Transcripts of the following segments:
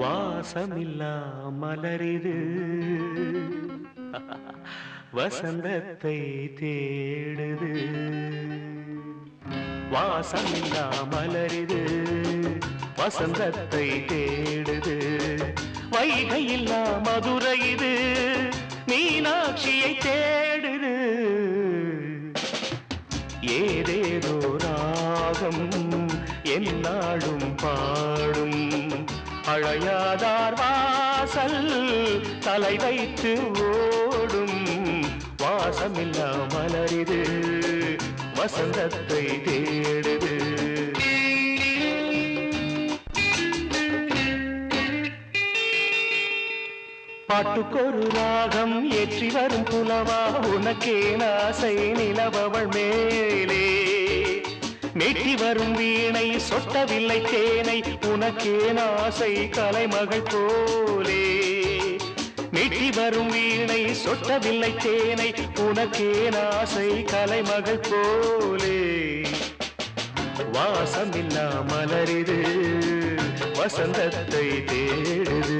வாசமில்லா மலரிது வசந்தத்தை தேடுது. வாசமில்லா மலரிது வசந்தத்தை தேடுது. வைகையில்லா மதுரை இது மீனாட்சியை தேடுது. ஏதேதோ ராகம் என்னாடும் பாடும் அழையாதார் வாசல் தலை வைத்து ஓடும். வாசமில்லா மலரிது வசந்தத்தை தேடுது. பாட்டுக்கொரு ராகம் ஏற்றி வரும் புலவா உனக்கே ஆசை நிலவவள் மேலே. மீட்டி வரும் வீணை சொட்டவில்லை தேனை உனக்கே ஆசை கலைமகள் போலே. மீட்டி வரும் வீணை சொட்டவில்லை தேனை உனக்கே ஆசை கலைமகள் போலே. வாசமில்லா மலரிது வசந்தத்தை தேடுது.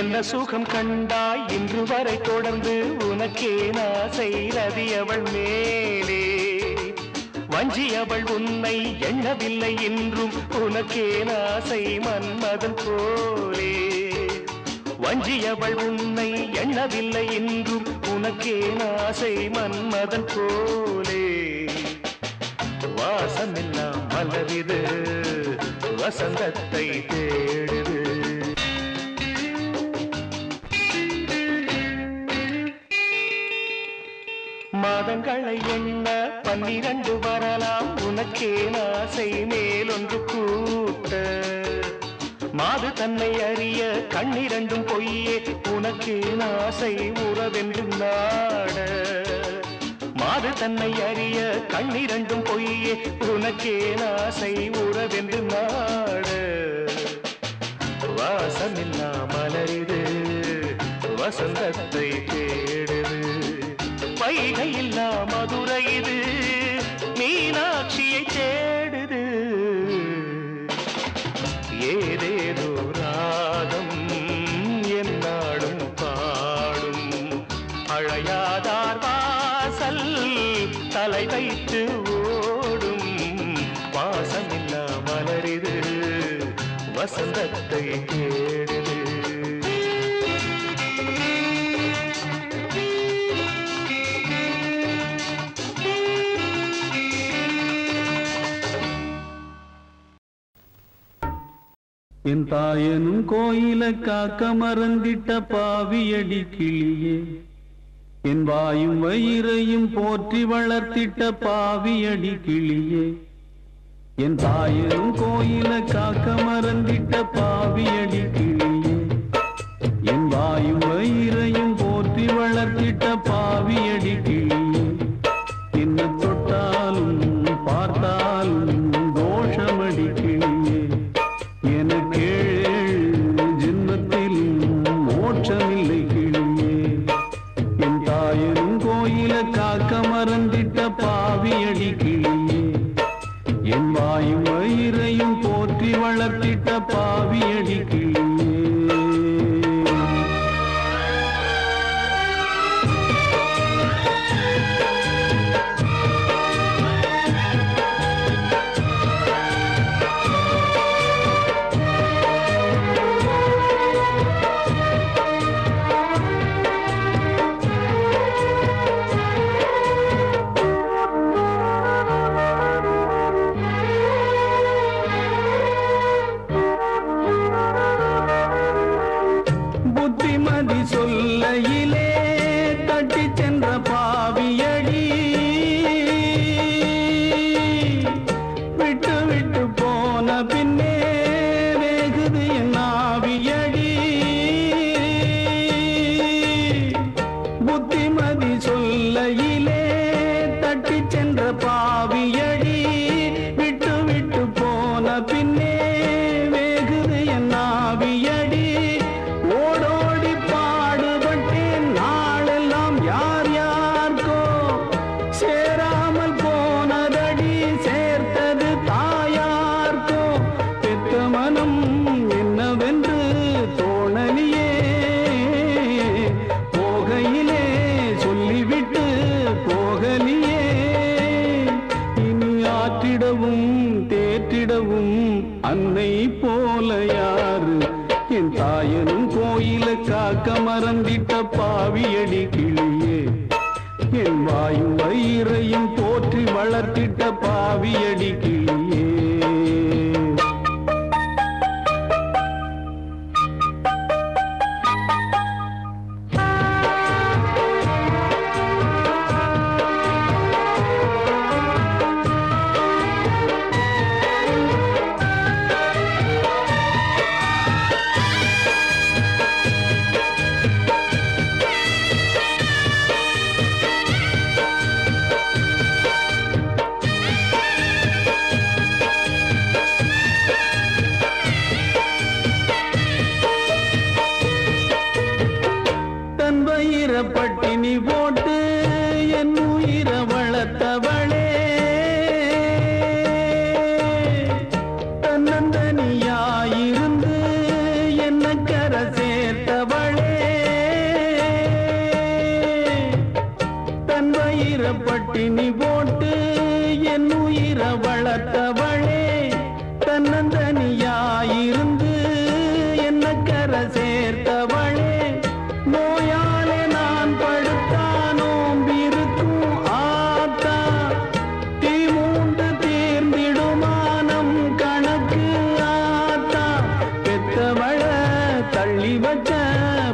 என்ன சுகம் கண்டாய் இன்று வரை தொடர்ந்து உனக்கே ஆசை ரதி அவள் மேலே. வஞ்சி அவள் உன்னை எண்ணவில்லை என்றும் உனக்கே ஆசை மன்மதன் போலே. வஞ்சி அவள் உன்னை எண்ணவில்லை என்றும் உனக்கே ஆசை மன்மதன் போலே. வாசமெல்லாம் மலரிது வசந்தத்தை தேடுது. மாதங்களை எண்ண 12 வரலாம் உனக்கே ஆசை மேலொன்று கூட்ட. மாது தன்னை அறிய கண்ணிரண்டும் பொய்யே உனக்கே ஆசை உறவென்று நாட. மாது தன்னை அறிய கண்ணிரண்டும் பொய்யே உனக்கே ஆசை உறவென்று நாட. வாசமில்லா மலரிது வசந்தத்தை தேடுது. வைகையில்லா மதுரை இது மீனாட்சியை தேடுது. ஏதேதோ ராகம் என்னாடும் பாடும் அழையாதார் வாசல் தலை வைத்து ஓடும். வாசமில்லா மலரிது வசந்தத்தை தேடுது. என் தாயனும் கோயில காக்க மறந்திட்ட பாவியடி கிளியே. என் வாயும் வயிறையும் போற்றி வளர்த்திட்ட பாவியடி கிளியே. என் தாயனும் கோயில காக்க மறந்திட்ட பாவியடி கிளியே. என் வாயும் வயிறையும் போற்றி வளர்த்திட்ட பாவியடி கிளியே. என்ன தொட்டாலும் பார்த்தாலும் தோஷமடி கிளியே. எனக்கு ஜென்மத்தில் மோட்சமில்லை கிளியே. என் தாயனும் கோயில காக்க மறந்திட்ட பாவியடி கிளியே. என் வாயும் வயிறையும் போற்றி வளர்த்திட்ட பாவியடி கிளியே. என் தாயனும் கோயில காக்க மறந்திட்ட பாவியடி கிளியே என் வாயும் வயிறையும் போற்றி வளர்த்திட்ட பாவியடி கிளியே பட்டினி போட்டு என் உயிரை வளர்த்தவளே தன்னந்தனியாயிருந்து என்ன கரை சேர்த்தவளே தன் வயிறை பட்டினி போட்டு என் உயிரை வளர்த்தவளே தன்னந்தனியாயிருந்து என்ன கரை சேர்த்தவளே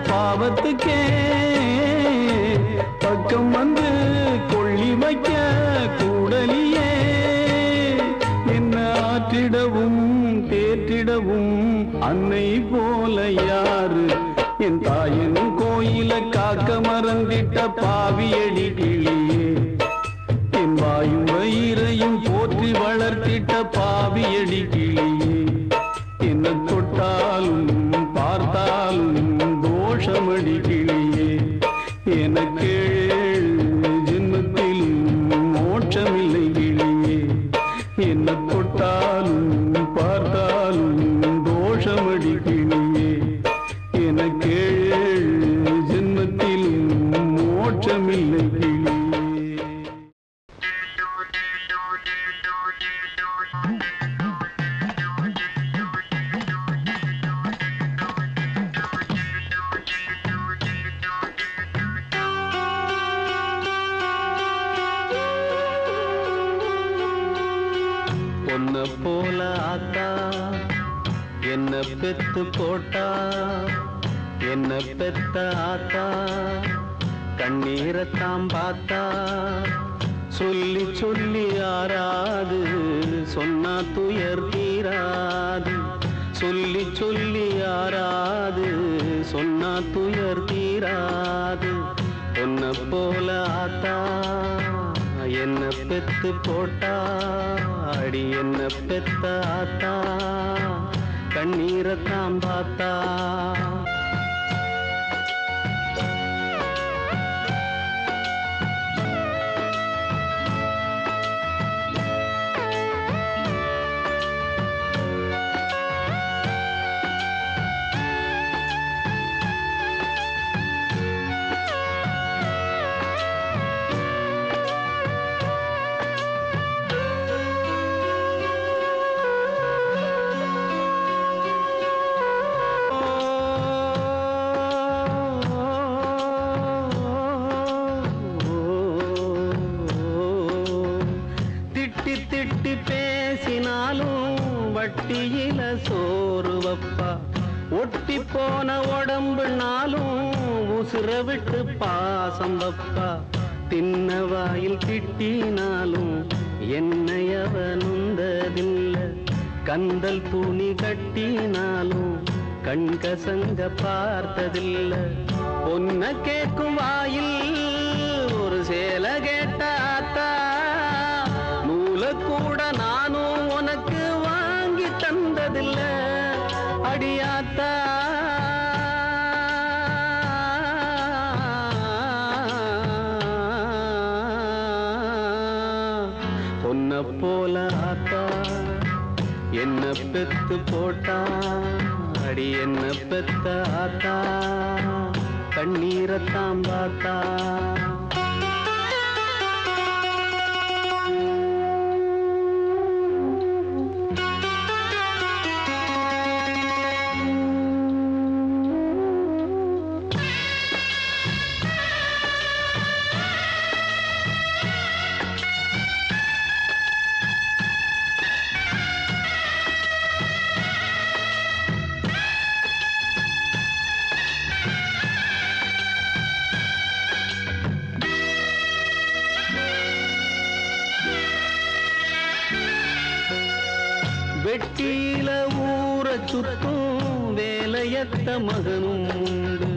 பாவத்துக்கே பக்கம் வந்து கொள்ளி வைக்க கூடலியே என்ன ஆற்றிடவும் தேற்றிடவும் அன்னை போல யாரு என் தாயின் கோயில காக்க மறந்திட்ட பாவியடி கிளியே என் வாயும் வயிறையும் போற்றி வளர்த்திட்ட பாவியடி கிளியே என்ன தொட்டாலும் பார்த்தாலும் தோஷமடி கிளியே எனக்கு ஜென்மத்திலும் மோட்சமில்லை கிளியே என்ன தொட்டாலும் பார்த்தாலும் தோஷமடி கிளியே எனக்கு ஜென்மத்திலும் மோட்சமில்லை கிளியே பொன்ன போல ஆத்தா என்ன பெத்து போட்டா என்ன பெத்த ஆத்தா கண்ணீரத்தாம் பார்த்தா சொல்லி சொல்லி ஆறாது சொன்னா துயர் தீராது சொல்லி சொல்லி ஆறாது சொன்னா துயர் தீராது பொன்ன போல ஆத்தா என்ன பெத்து போட்டா அடி என்ன பெத்த ஆத்தா கண்ணீரத்தாம் பார்த்தா திட்டி பேசினாலும் வட்டியில சோறு வப்பா ஒட்டி போன உடம்புனாலும் உசுர விட்டு பாசம் வப்பா தின்ன வாயில் திட்டினாலும் என்னையவ நுந்ததில்ல கந்தல் துணி கட்டினாலும் கண்கசங்க பார்த்ததில்ல பொன்ன கேட்கும் வாயில் ஒரு சேல கேட்டாத்தா கூட நானும் உனக்கு வாங்கி தந்ததில்ல அடியாத்தா பொன்ன போல ஆத்தா என்ன பெத்து போட்டா அடி என்ன பெத்த ஆத்தா கண்ணீரத்தாம் பார்த்தா சுத்தும் வேலையத்த மகனும் உண்டு.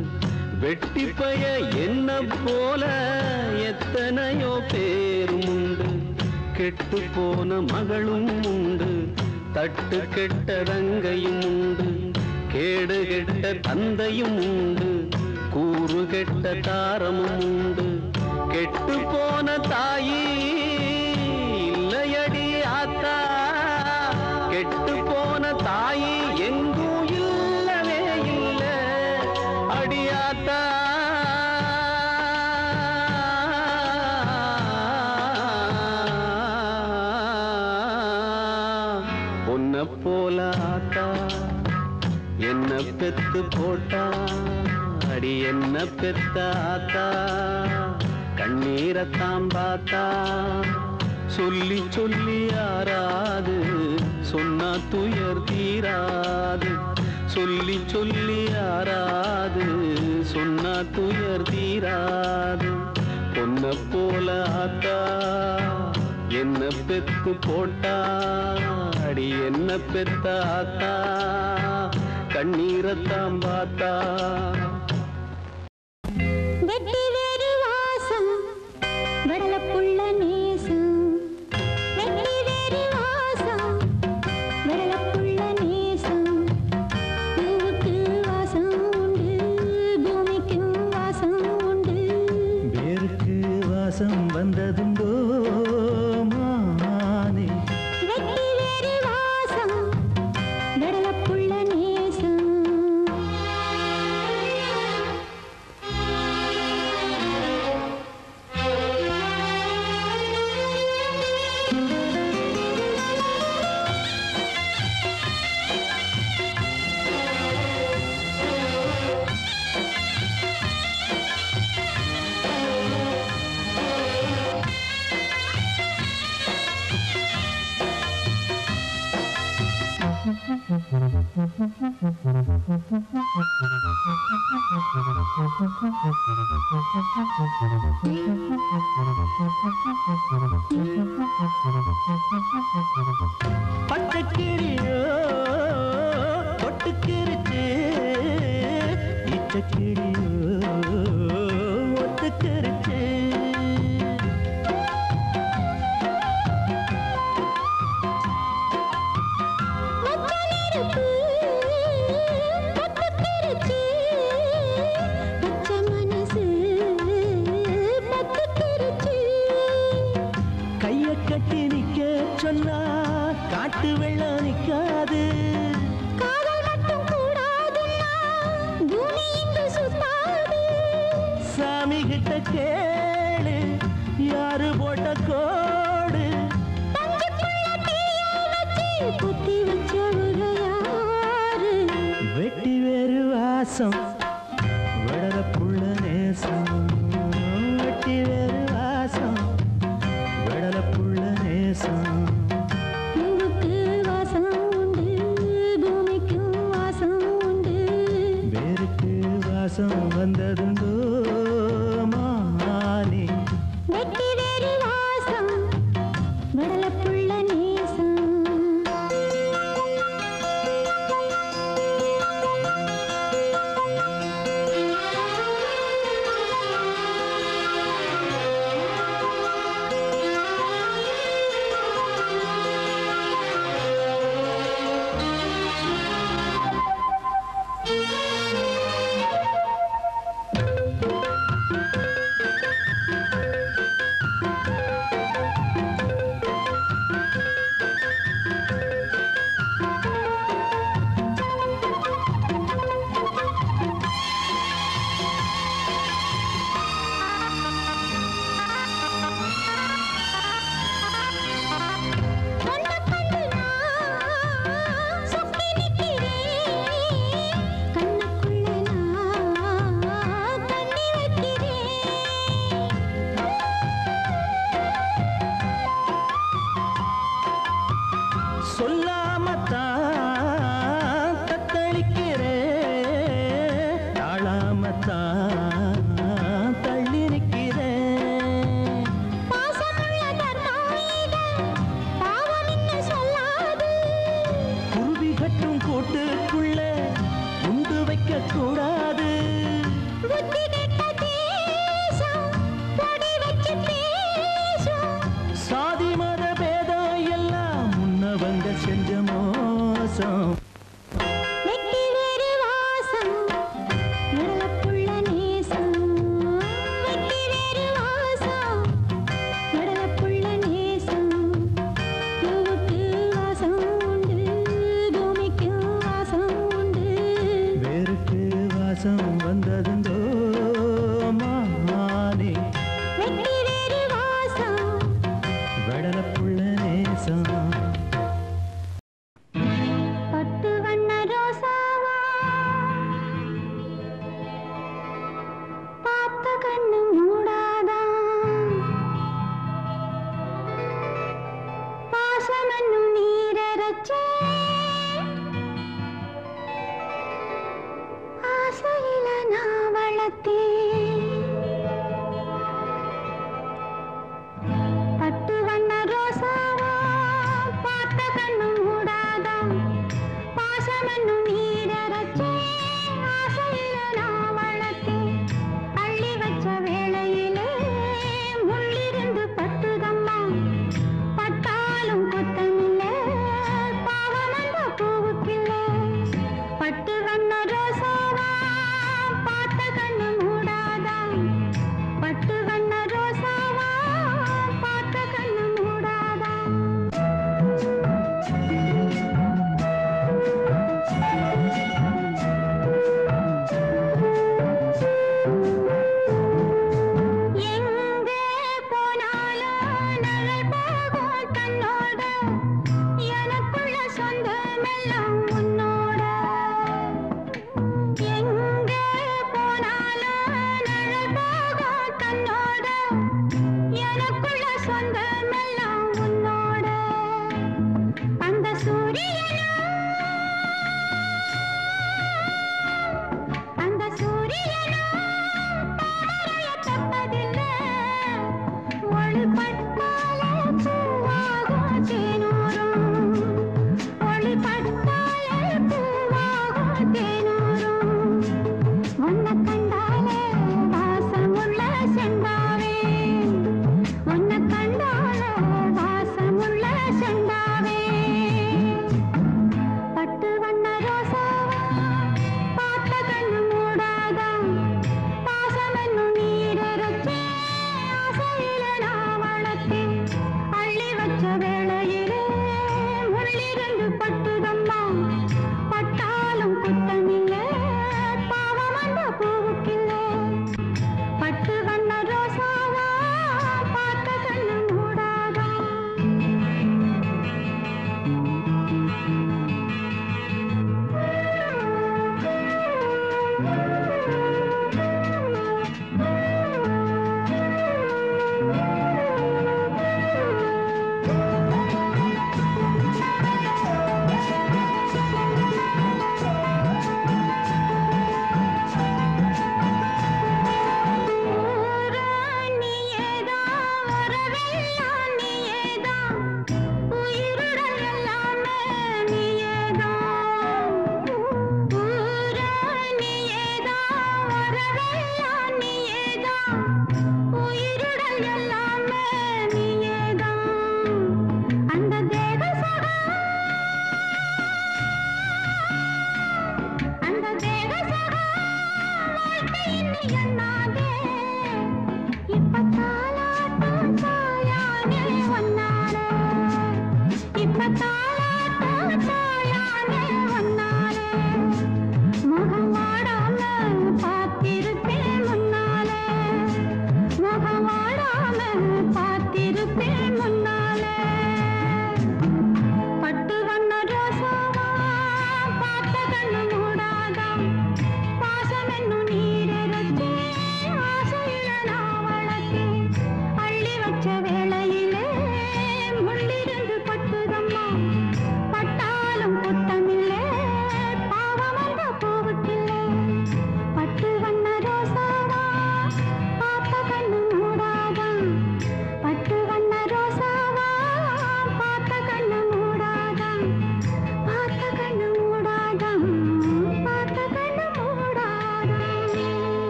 வெட்டி பய என்ன போல எத்தனையோ பேரும் உண்டு. கெட்டு போன மகளும் உண்டு, தட்டு கெட்ட தங்கையும் உண்டு. கேடு கெட்ட தந்தையும் உண்டு, கூறு கெட்ட தாரமும் உண்டு. கெட்டு போன தாயி இல்லையடி ஆத்தா, கெட்டு போன தாயி எங்கும் இல்லவே இல்லை அடியாத்தா. பொன்ன போல ஆத்தா என்ன பெத்து போட்டா, அடி என்ன பெத்த ஆத்தா கண்ணீரத்தான் பார்த்தா. சொல்லி சொல்லி யாராது சொன்னா துயர் தீராது. சொல்லி சொல்லி யாராது சொன்னா துயர் தீராது. பொன்ன போல ஆத்தா என்ன பெத்து போட்டா, அடி என்ன பெத்த ஆத்தா கண்ணீரத்தான் பார்த்தா. வெட்டி வேறு வாசம் வடலப்புள்ள நேசம். வெட்டி வேறு வாசம் வடலப்புள்ள நேசம். பூவுக்கு வாசம் உண்டு, பூமிக்கு வாசம் உண்டு. வேருக்கு வாசம் வந்ததுண்டோ மானே. வெட்டி வேறு வாசம் வடலப்புள்ள நேசம். பச்சக்கிளியோ ஒட்டுக்கிருச்சு, இச்சக்கிளியோ ஒத்துக்கிருச்சு. கைய கட்டி நிக்க சொன்னா காட்டு வெள்ளம் நிக்காது. சாமி கிட்ட கேளு யாரு போட்ட கோடு. வெட்டி வேறு வாசம் வடலப்புள்ள நேசம். வெட்டி வேறு வாசம் வடலப்புள்ள நேசம். பூவுக்கு வாசம் உண்டு, பூமிக்கு வாசம் உண்டு. வேருக்கு வாசம் வந்ததுண்டோ மானே. வெட்டி வேறு வாசம் வடலப்புள்ள நேசம். வைக்க கூடாது. புத்தி கெட்ட தேசம் பொடி வச்சு பேசும். சாதி மத பேதம் எல்லாம் முன்னவங்க செஞ்ச மோசம். வெட்டி வேறு வாசம் நடலப்புள்ள நேசம். வெட்டி வேறு வாசம் நடலப்புள்ள நேசம். பூவுக்கு வாசம் உண்டு, பூமிக்கு வாசம் உண்டு. வேருக்கு வாசம் வந்ததுண்டோ மானே. வெட்டி வேறு வாசம் வடலப்புள்ள நேசம். பட்டு வண்ண ரோசாவா பார்த்த கண்ணு மூடாதா. பாசமன்னும் நீரச்சே ஆசையில நான் வளர்த்தேன். பட்டு வண்ண ரோசாவா பார்த்த கண்ணு மூடாதா. பாசமன்னும் நீரச்சே ஆசையில நான் வளர்த்தேன். அள்ளி வச்ச வேளையிலே முள்ளிருந்து பட்டுதம்மா. பட்டாலும் குத்தமில்ல பாவம் அந்த பூவுக்கில்ல. பட்டு வண்ண ரோசாவா பார்த்த கண்ணு மூடாதா.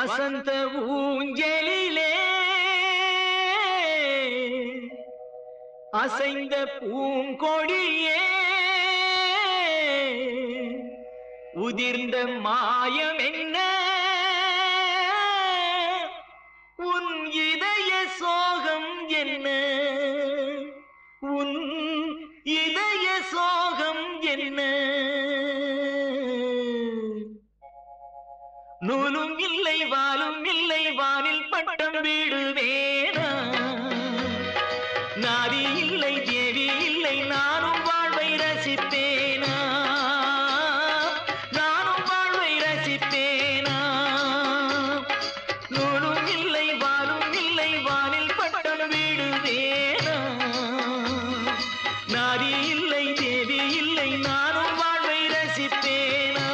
வசந்த ஊஞ்சலிலே அசைந்த பூங்கொடியே உதிர்ந்த மாயம் என்ன உன் இதய சோகம் என்ன உன் இதய சோகம் என்ன நூலும் இல்லை வாலும் இல்லை வானில் பட்டம் விடுவேனா நாதி இல்லை தேவி இல்லை நானும் வாழ்வை ரசிப்பேனா நானும் வாழ்வை ரசிப்பேனா நூலும் இல்லை வாலும் இல்லை வானில் பட்டம் விடுவேனா நாதி இல்லை தேவி இல்லை நானும் வாழ்வை ரசிப்பேனா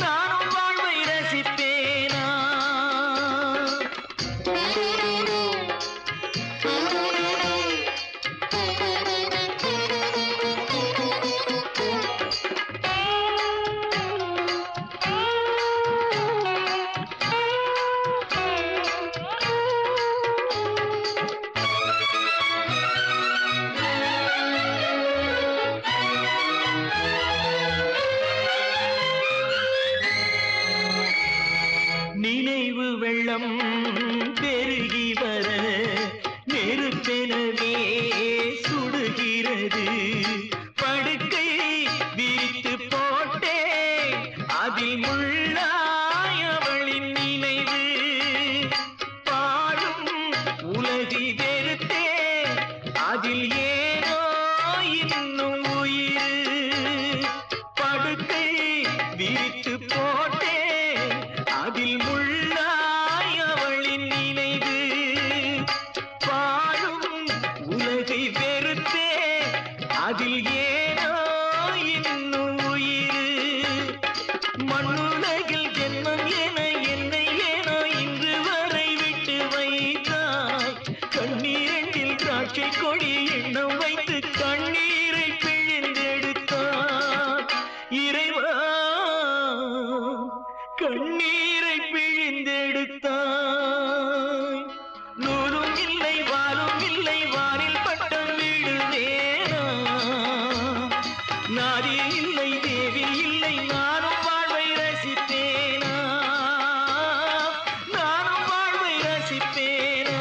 நானும் வாழ்வை ரசிப்பேனா நினைவு வெள்ளம் பெருகி வர நெருப்பெனவே சுடுகிறது படுக்கை விரித்து போட்டே அதில் முள்ளாய் அவளின் நினைவு பாடும் உலகை வெறுத்தே அதில் ஏனோ இன்னும் உயிர் படுக்கை விரித்து போட்டே அதில் முள்ளாய் அவளின் நினைவு பாடும் உலகை வெறுத்தே அதில் ஏனோ இன்னும் உயிர் மண்ணுலகில் ஜென்மம் என என்னை ஏனோ இன்று வரை விட்டு வைத்தாய் கண்ணீரண்டில் திராட்சை கொடி எண்ணம் வைத்து கண்ணீரை பிழிந்தெடுத்தாய் இறைவா கண்ணீரை பிழிந்தெடுத்தாய் நூலும் இல்லை வாலும் இல்லை வானில் பட்டம் விடுவேனா நாதி இல்லை தேவி இல்லை நானும் வாழ்வை ரசிப்பேனா நானும் வாழ்வை ரசிப்பேனா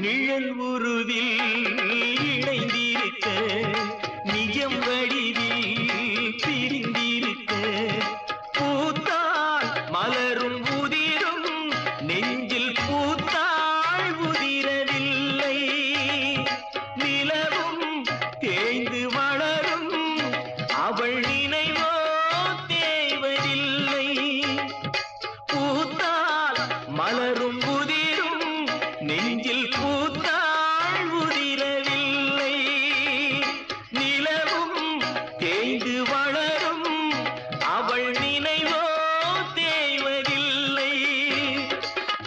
நிழல் உருவில் இணைந்திருக்க நிஜம் வடிவில் பிரிந்திருக்க பூத்தாள் மலரும் உதிரும் நெஞ்சில் பூத்தாள் உதிரவில்லை நிலவும் தேய்ந்து வளரும் அவள் நினைவோ தேவதில்லை பூத்தாள் மலரும் உதிரும் நெஞ்சில் பூத்தாள் உதிரவில்லை நிலவும் தேய்ந்து வளரும் அவள் நினைவோ தேய்வதில்லை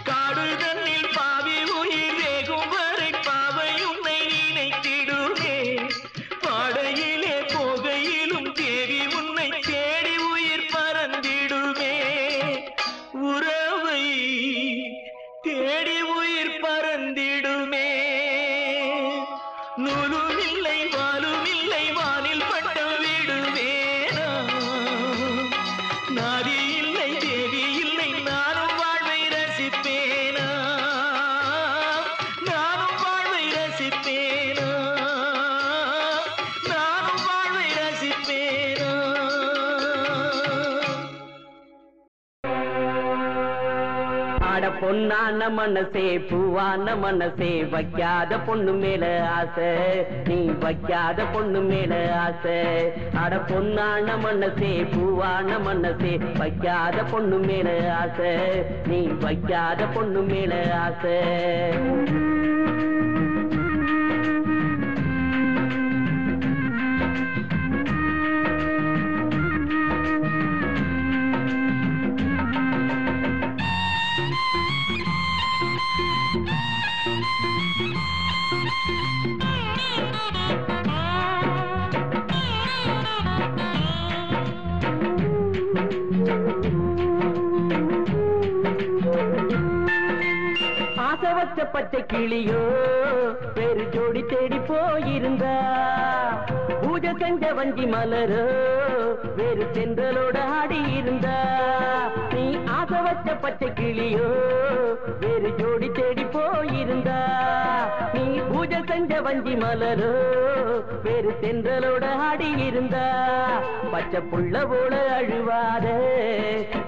காடுதன்னில் பாவி உயிர் வேகும் வரை பாவை உன்னை நினைத்திடுமே பாடையிலே போகையிலும் தேவி உன்னை தேடி உயிர் பறந்திடுமே உறவை தேடி உயிர் பறந்திடுமே நூலும் இல்லை வாலும் இல்லை வானில் பட்டம் விடுவேனா நாதி இல்லை தேவி இல்லை நானும் வாழ்வை ரசிப்பேனா நானும் வாழ்வை ரசிப்பேனா நானும் வாழ்வை ரசிப்பேனா அட பொன்னான மனசே பூவான மனசே வைக்காத பொண்ணு மேல ஆசை நீ வைக்காத பொண்ணு மேல ஆசை அட பொன்னான மனசே பூவான மனசே வைக்காத பொண்ணு மேல ஆசை நீ வைக்காத பொண்ணு மேல ஆசை ஆசவச்ச பச்சை கிளியோ பேரு ஜோடி தேடி போயிருந்தா பூஜை செஞ்ச வஞ்சி மலரோ வேறு சென்றலோட ஆடி இருந்தா நீ ஆசவச்ச பச்சை கிளியோ வேறு ஜோடி தேடி போயிருந்தா நீ பூஜை செஞ்ச வஞ்சி மலரோ வேறு சென்றலோட ஆடி இருந்தா பச்சை புள்ள போல அழுவாதே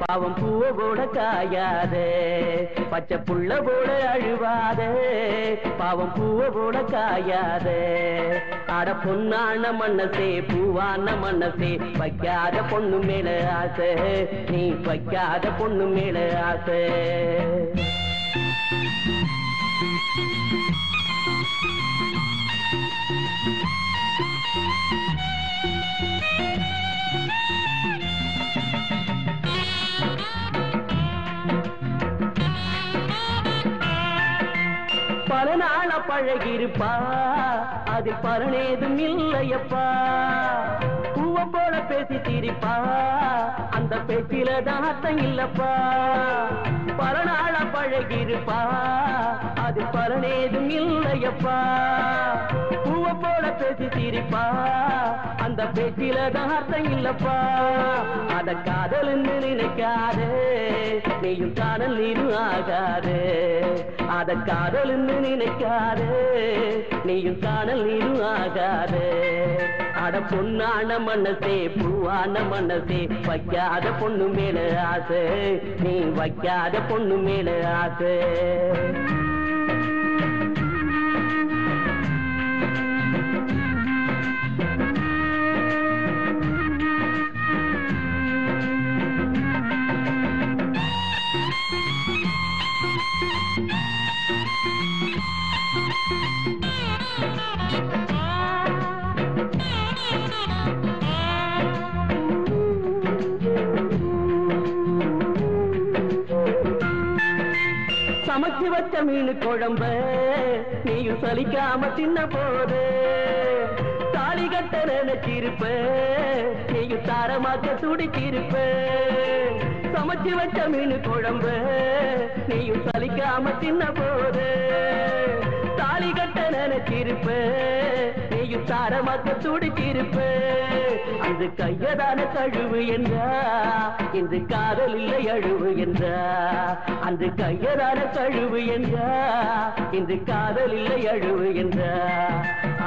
பாவம் பூவ போல காயாதே பச்சை புள்ள போல அழுவாதே பாவம் பூவ போல காயாதே அட பொன்னான மனசே பூவான மனசே வைக்காத பொண்ணு மேல ஆசை நீ வைக்காத பொண்ணு மேல ஆசை பல நாள பழகிருப்பா அது பலனேதும் இல்லையப்பா பூவ போல பேசி சிரிப்பா அந்த பேச்சில தாத்தம் இல்லப்பா பல நாள பழகிருப்பா அது பலனேதும் இல்லையப்பா பூவ போல பேசி சிரிப்பா அந்த பேச்சில தாத்தம் இல்லப்பா அத காதல்னு நினைக்காதே நீயும் காதல் நீரும் ஆகாதே அத காதல்னு நினைக்காதே நீயும் காணல் நீரும் ஆகாதே அட பொன்னான மனசே பூவான மனசே வைக்காத பொண்ணு மேல ஆசை நீ வைக்காத பொண்ணு மேல ஆசை சமைச்சு வச்ச மீனு குழம்ப நீயும் சலிக்காம தின்ன போது தாலி கட்ட நினைச்சிருப்ப நீயும் தாரமாக்க துடிச்சிருப்ப சமைச்சு வச்ச மீனு குழம்ப நீயும் சலிக்காம தின்ன போது தாலி கட்ட நினைச்சிருப்ப நீயும் தாரமாக்க துடிச்சிருப்ப அந்த கையதான கழுவு என்றா இந்த காதல் இல்லை அழுவு என்றா அந்த கையதான கழுவு என்றா இந்த காதல் இல்லை அழுவு என்றா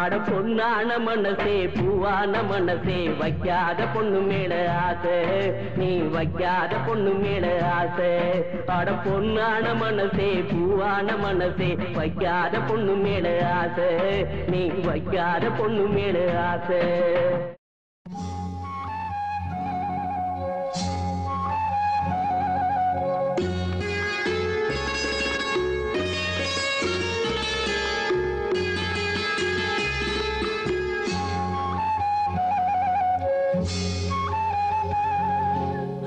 அட பொன்னான மனசே பூவான மனசே வைக்காத பொண்ணு மேல ஆசை நீ வைக்காத பொண்ணு மேல ஆசை அட பொன்னான மனசே பூவான மனசே வைக்காத பொண்ணு மேல ஆசை நீ வைக்காத பொண்ணு மேல ஆசை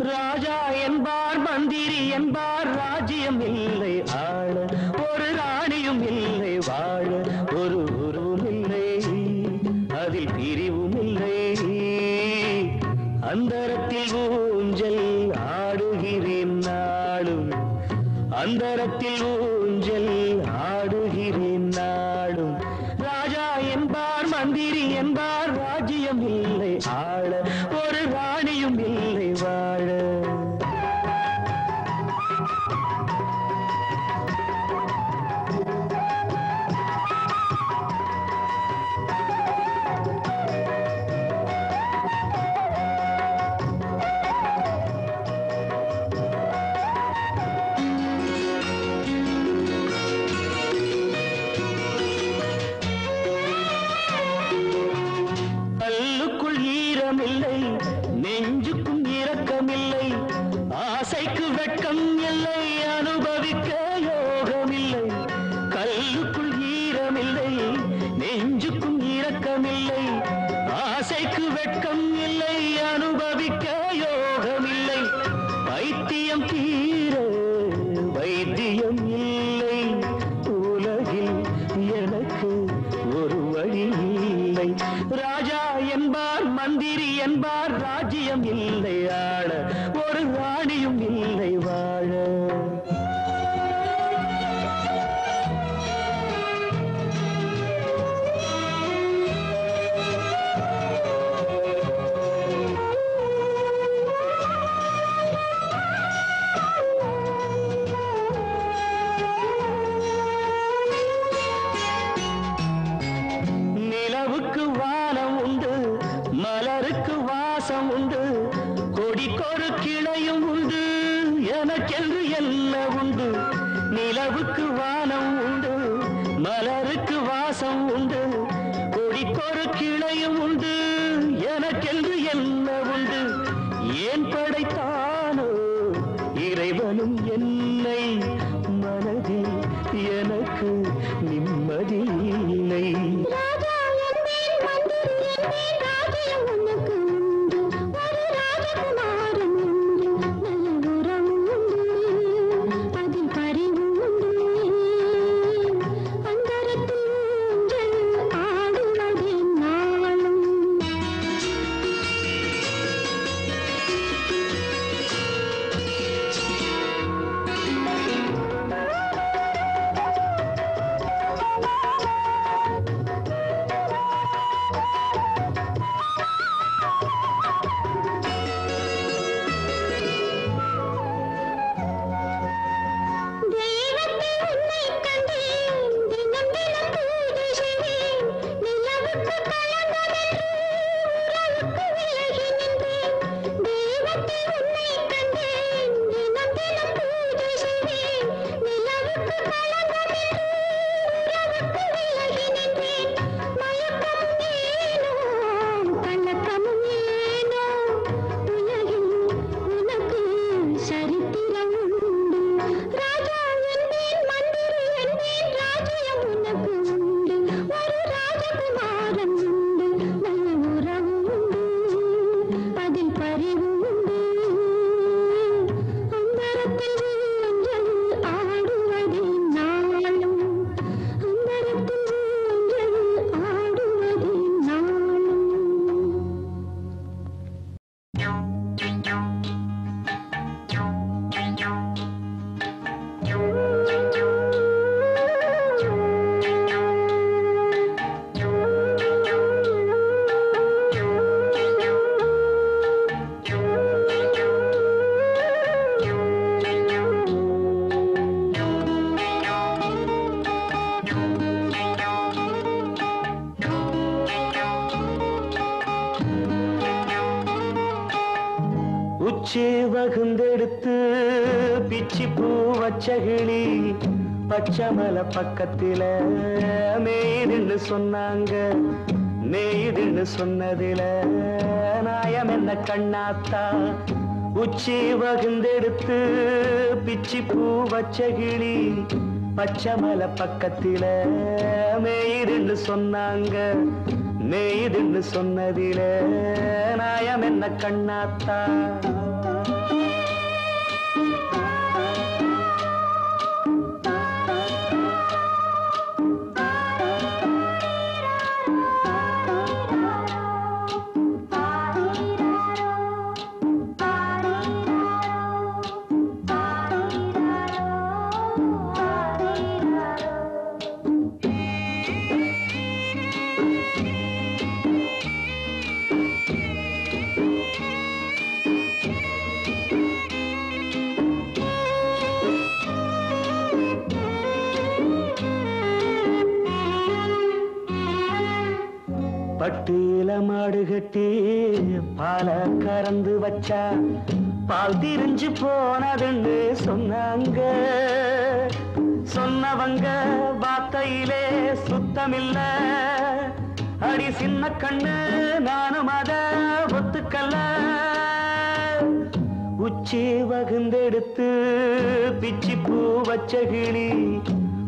ராஜா என்பார் மந்திரி என்பார் ராஜ்யம் இல்லை ஆள ஒரு ராணியும் இல்லை வாழ ஒரு உருவும் இல்லை அதில் பிரிவும் இல்லை அந்தரத்தில் ஊஞ்சல் ஆடுகிறேன் நாளும் அந்தரத்தில் ஊஞ்சல் ஆடுகிறேன் நாளும் ராஜா என்பார் மந்திரி என்பார் ராஜ்யம் இல்லை ஆள ஒரு ராணியும் இல்லை வாழ கொடிக்கொரு கிளையும் உண்டு எனக்கென்று என்ன உண்டு நிலவுக்கு வானம் உண்டு மலருக்கு வாசம் உண்டு கொடிக்கொரு கிளையும் உண்டு எனக்கென்று என்ன உண்டு ஏன் படைத்தானோ இறைவனும் என்னை மனதில் எனக்கு நிம்மதி இல்லை ராஜா என்பேன் மந்திரி என்பேன் ராஜ்யம் உனக்கு உண்டு ஒரு ராஜகுமாரன் உண்டு நல்ல உறவு உண்டு அதில் பரிவு உண்டு அந்தரத்தில் ஊஞ்சல் ஆடுவதே நாளும் தெய்வத்தில் உன்னை கண்டேன் தினம் தினம் பூஜை செய்வேன் நிலவுக்கு களங்கமென்று உறவுக்கு விலகி நின்றேன் தெய்வத்தில் உன்னை கண்டேன் தினம் தினம் பூஜை செய்வேன் நிலவுக்கு களங்கமென்று உறவுக்கு விலகி நின்றேன் மயக்கம் ஏனோ கலக்கமும் ஏனோ உலகில் உனக்கு சரித்திரம் உண்டு ராஜா என்பேன் மந்திரி என்பேன் ராஜ்யம் உனக்கு உண்டு ஒரு ராஜகுமாரன் உண்டு நல்ல உறவு உண்டு அதில் பரிவு உண்டு அந்தரத்தில் ஊஞ்சல் ஆடுவதே நாளும் அந்தரத்தில் ஊஞ்சல் ஆடுவதே நாளும் உச்சி வகுந்தெடுத்து பிச்சி பூ வச்ச கிளி பச்சைமலை பக்கத்தில மேய்துன்னு சொன்னாங்க மேய்துன்னு சொன்னதில நாயம் என்ன கண்ணாத்தா உச்சி வகுந்தெடுத்து பிச்சி பூ வச்ச கிளி பச்சைமலை பக்கத்தில மேய்துன்னு சொன்னாங்க மேய்துன்னு சொன்னதில நாயம் என்ன கண்ணாத்தா பட்டியில மாடு கட்டி பால கறந்து வச்சா பால் திரிஞ்சு போனதுன்னு சொன்னாங்க சொன்னவங்க வார்த்தையிலே சுத்தமில்ல அடி சின்ன கண்ணு நானும் அத ஒத்துக்கல்ல உச்சி வகுந்தெடுத்து பிச்சி பூ வச்ச கிளி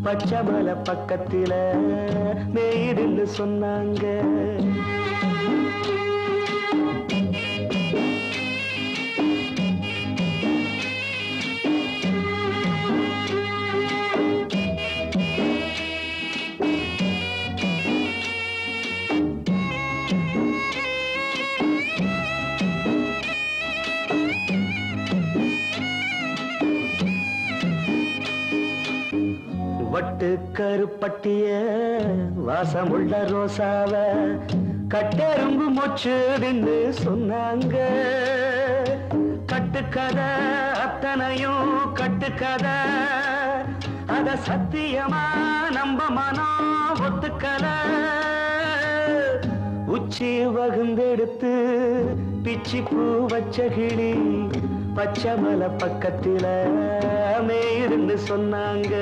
பச்சைமலை பக்கத்தில மேய்துன்னு சொன்னாங்க வட்டு கருப்பட்டிய வாசமுள்ள ரோசாவ கட்டெரும்பு மொச்சுதுன்னு சொன்னாங்க கட்டுக்கதை அத்தனையும் கட்டுக்கதை அத சத்தியமா நம்ப மனம் ஒத்துக்கல உச்சி வகுந்தெடுத்து பிச்சி பூ வச்ச கிளி பச்சைமலை பக்கத்தில மேயிருந்து சொன்னாங்க.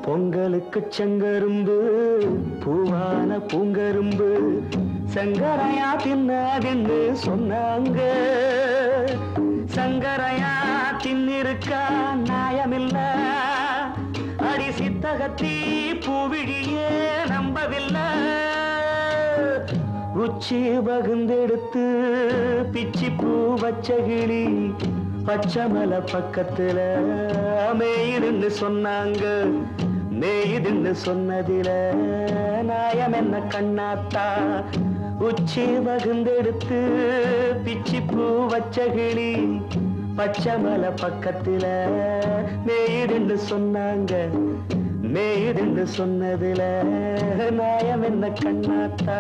பொங்கலுக்கு செங்கரும்பு பூவான பூங்கரும்பு சங்கரையா தின்னாதின்னு சொன்னாங்க. சங்கரையா தின்னிருக்கா நியாயமில்ல, அடி சித்தகத்தி பூவிழியே நம்பவில்லை. உச்சி பகுந்தெடுத்து பிச்சி பூ வச்ச கிளி பச்சைமலை பக்கத்துல மேயிருந்து சொன்னாங்க. மேயுதுன்னு சொன்னதில நாயம் என்ன கண்ணாத்தா, உச்சி பகுந்தெடுத்து பிச்சி பூ வச்ச கிளி பச்சைமலை பக்கத்தில மேயுதுன்னு சொன்னாங்க. மேயுதுன்னு சொன்னதில நாயம் என்ன கண்ணாத்தா.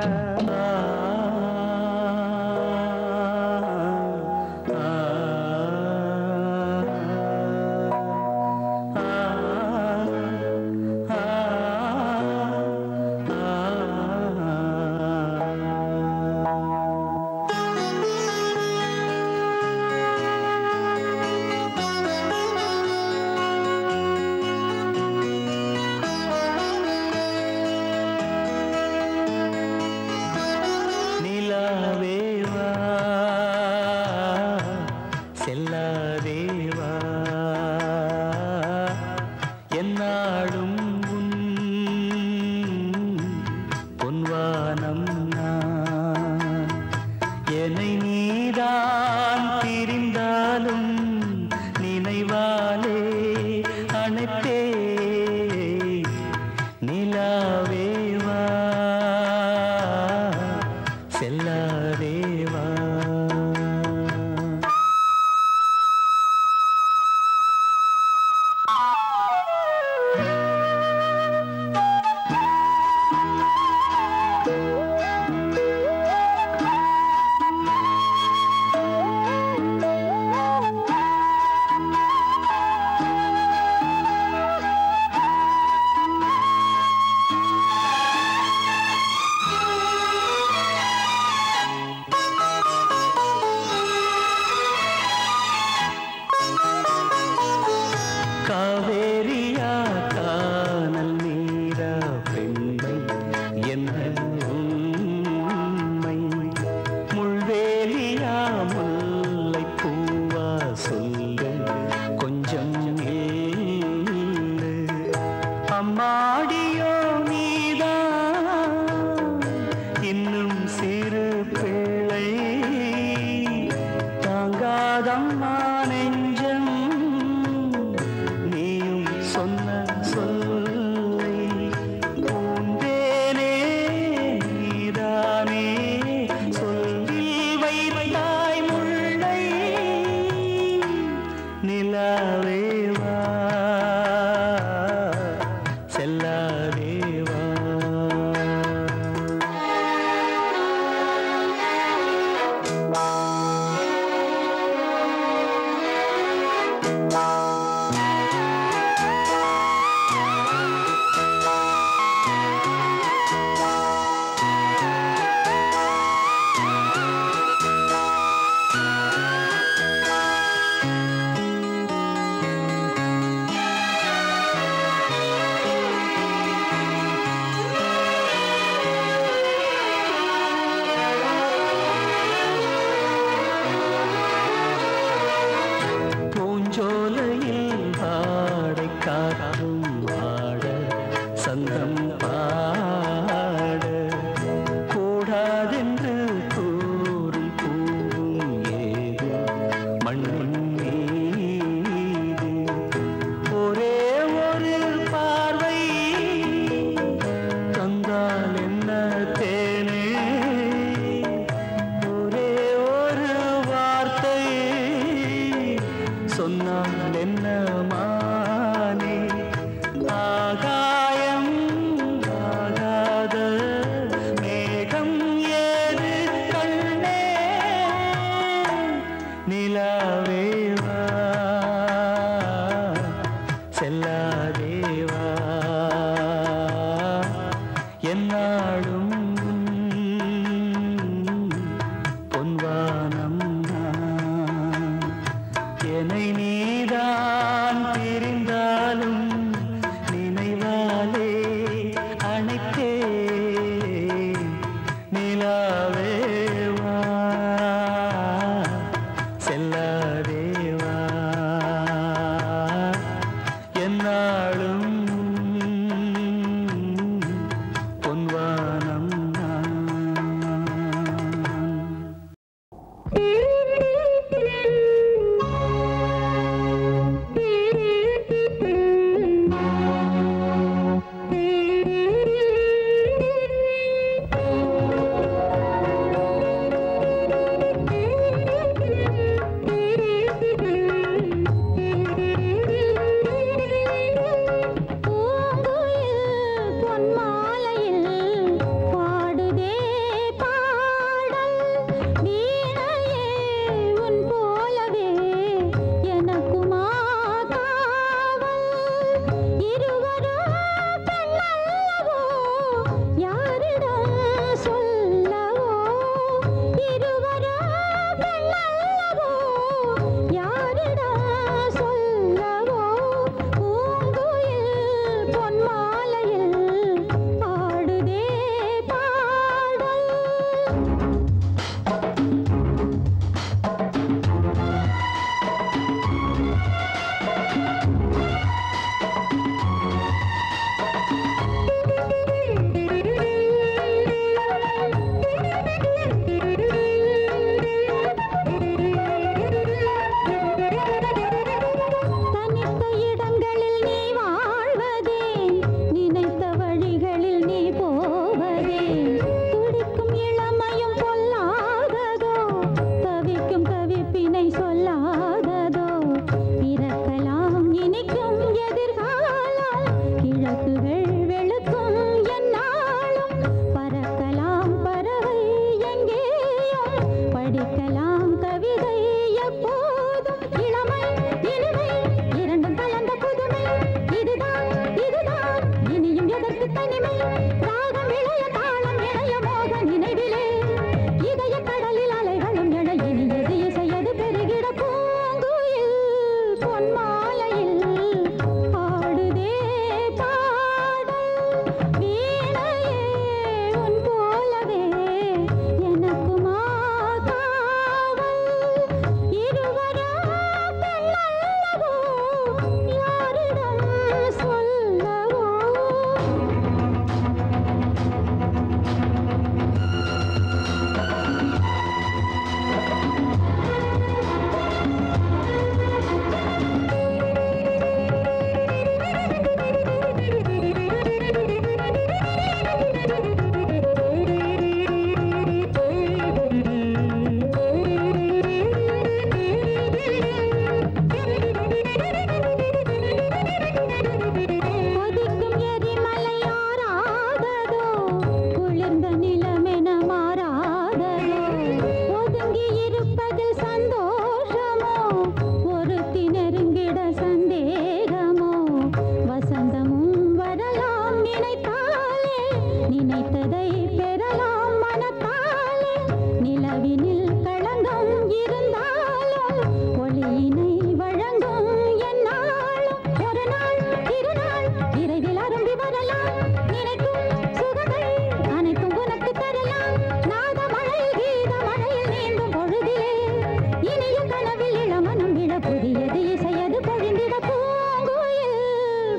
படிக்கலாம் கவிதை எப்போதும் இளமை இனிமை இரண்டும் கலந்த புதுமை இதுதான் இதுதான் இனியும் எதற்கு தனிமை ராகம் இளைய தாளம் இளைய மோக நினைவிலே இதய கடலில் அலைகளும் எழ இனியது இசையது பெருகிட பூங்குயில் பொன்மாலையில் பாடுதே பாடல் வீணையே உன் போலவே எனக்குமா காவல் இருவரா பெண்ணல்லவோ யாரிடம் சொல்லவோ கொதிக்கும் எரிமலையாராததோ குளிர்ந்த நிலமென மாறாததோ ஒதுங்கி இருப்பதில் சந்தோஷமோ ஒருத்தி நெருங்கிட சந்தேகமோ வசந்தமும் வரலாம் நினைத்தாலே நினைத்ததை பெறலாம் மனத்தாலே நிலவினில் களங்கம் இருந்தாலும் ஒளியினை வழங்கும் என்னாலும் ஒரு நாள் திருநாள் விரைவில் அரும்பி வரலாம் நினைக்கும் சுகங்கள் அனைத்தும் உனக்கு தரலாம் நாத மழையில் கீத மழையில் நீந்தும் பொழுதிலே இனிய கனவில் இளமனம் விழ புதியது இசையது பொழிந்திட பூங்குயில்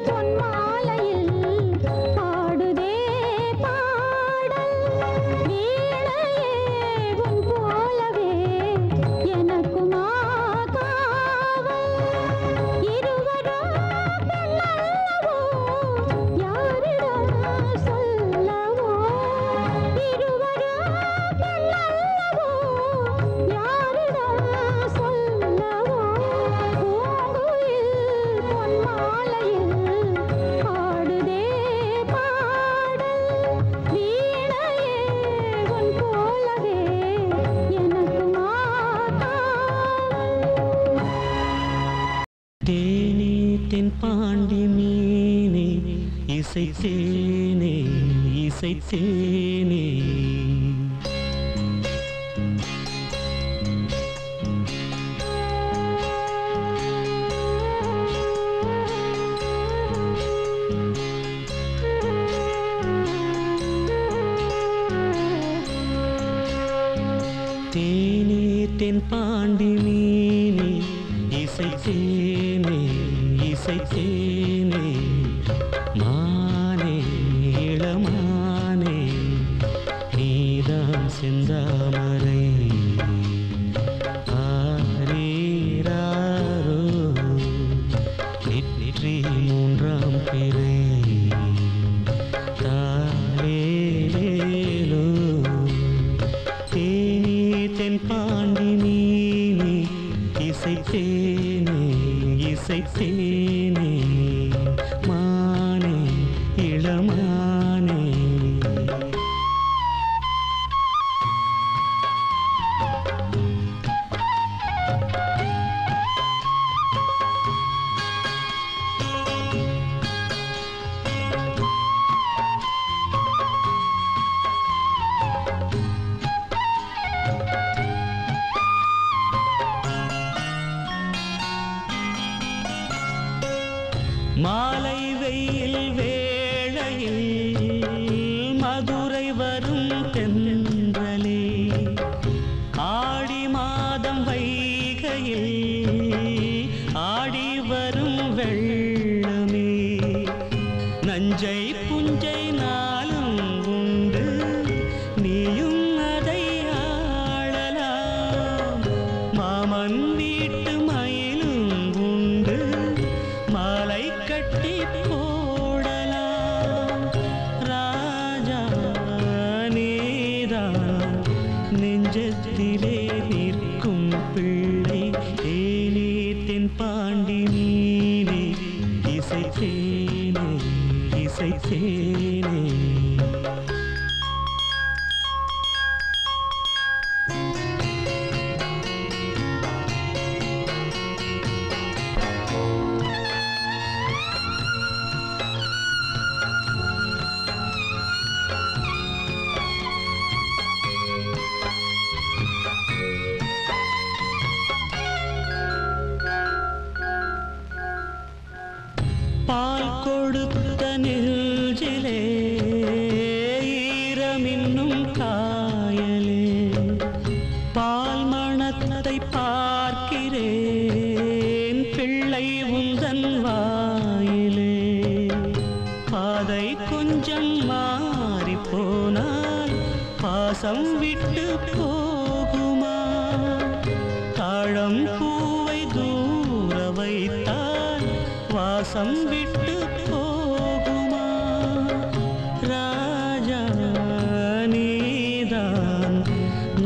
பொன்மாலையில் பாடுதே பாடல் வீணையே உன் போலவே எனக்குமா காவல் இருவரா பெண்ணல்லவோ யாரிடம் சொல்லவோ இருவரா பெண்ணல்லவோ யாரிடம் சொல்லவோ பூங்குயில் பொன்மாலையில் பாடுதே பாடல் வீணையே உன் போலவே எனக்குமா காவல் தேனே தென் பாண்டி மீனே இசைத்தேனே இசைத்தேனே தேனே தென் பாண்டி மீனே இசைத்தேனே இசைத்தேனே மானே இளமானே நீதான் செந்தாமரை ஆரீராரோ நெற்றி மூன்றாம் பிறை தாரேலேலோ தேனே தென் பாண்டி மீனே இசைத்தேனே இசைத்தேனே மானே இளமானே மாலை வெயில் வேளையில் மதுரை வரும் தென்றலே ஆடி மாதம் வைகையில் ஆடி வரும் வெள்ளமே நஞ்சை புஞ்சை நாளும் உண்டு நீயும் அதை ஆளலாம் மாமன் வீட்டு மயிலும் உண்டு மாலை கட்டி போட நாணத்தை பார்க்கிறேன் பிள்ளை உந்தன் வாயிலே. பாதை கொஞ்சம் மாறி போனால் பாசம் விட்டு போகுமா? தாழம் பூவை தூர வைத்தால் வாசம் விட்டு போகுமா? ராஜா நீதான்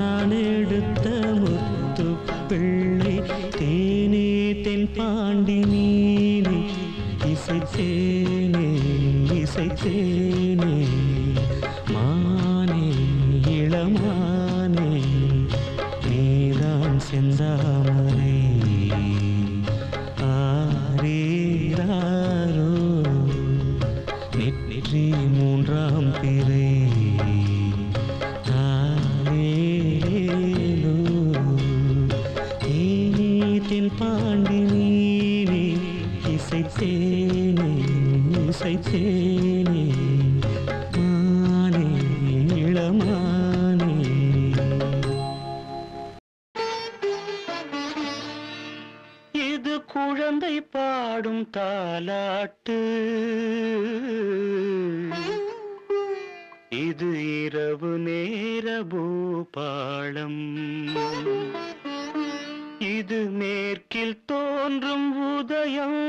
நான் எடுத்த முத்து பிள்ளை. தேனே தென் பாண்டி நீனே இசைத்தேனே இசைத்தேனே. மானே இளமானே நீதான் செந்தாமரை. ஆரீராரோ நெற்றி மூன்றாம் பிறை. ஆரேலோ தேனே தென் பாண்டி நீனே இசைத்தேனே இசைத்தேனே. மானே இளமானே. இது குழந்தை பாடும் தாலாட்டு. இது இரவு நேர பூபாளம். இது மேற்கில் தோன்றும் உதயம்.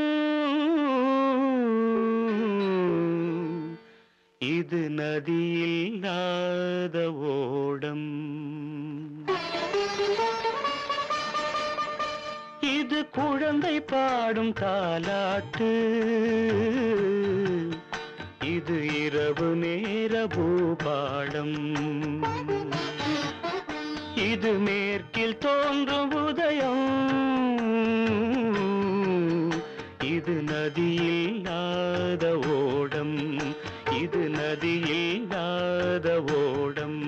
இது நதியில்லாத ஓடம். இது குழந்தை பாடும் தாலாட்டு. இது இரவு நேர பூபாளம். இது மேற்கில் தோன்றும் உதயம். இது நதியில்லாத ஓடம். இது நதியில்லாத ஓடம்.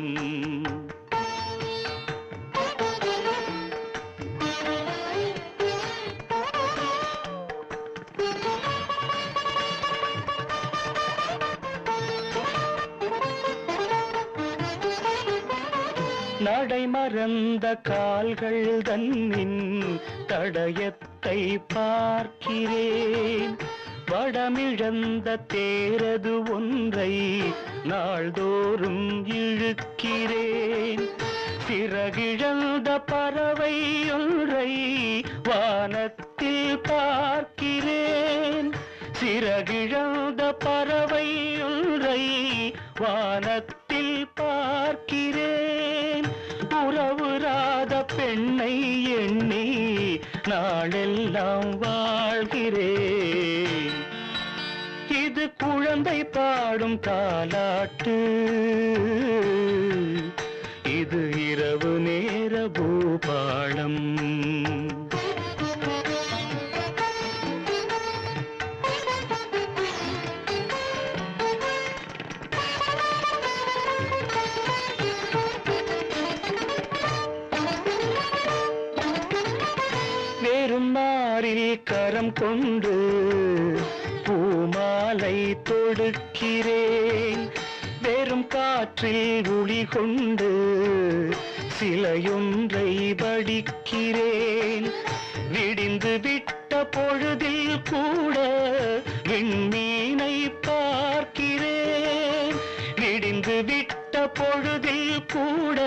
நடை மறந்த கால்கள் தன்னின் தடயத்தை பார்க்கிறேன். வடமிழந்த தேரது ஒன்றை நாள்தோறும் இழுக்கிறேன். சிறகிழந்த பறவை ஒன்றை வானத்தில் பார்க்கிறேன். சிறகிழந்த பறவை ஒன்றை வானத்தில் பார்க்கிறேன். உறவுறாத பெண்ணை எண்ணி நாளெல்லாம் வாழ்கிறேன். இது குழந்தை பாடும் தாலாட்டு. இது இரவு நேர பூபாளம். கரம் கொண்டு பூமாலை தொடுக்கிறேன். வெறும் காற்றில் ஒளி கொண்டு சிலையொன்றை வடிக்கிறேன். விடிந்து விட்ட பொழுதில் கூட விண்மீனை பார்க்கிறேன். விடிந்து விட்ட பொழுதில் கூட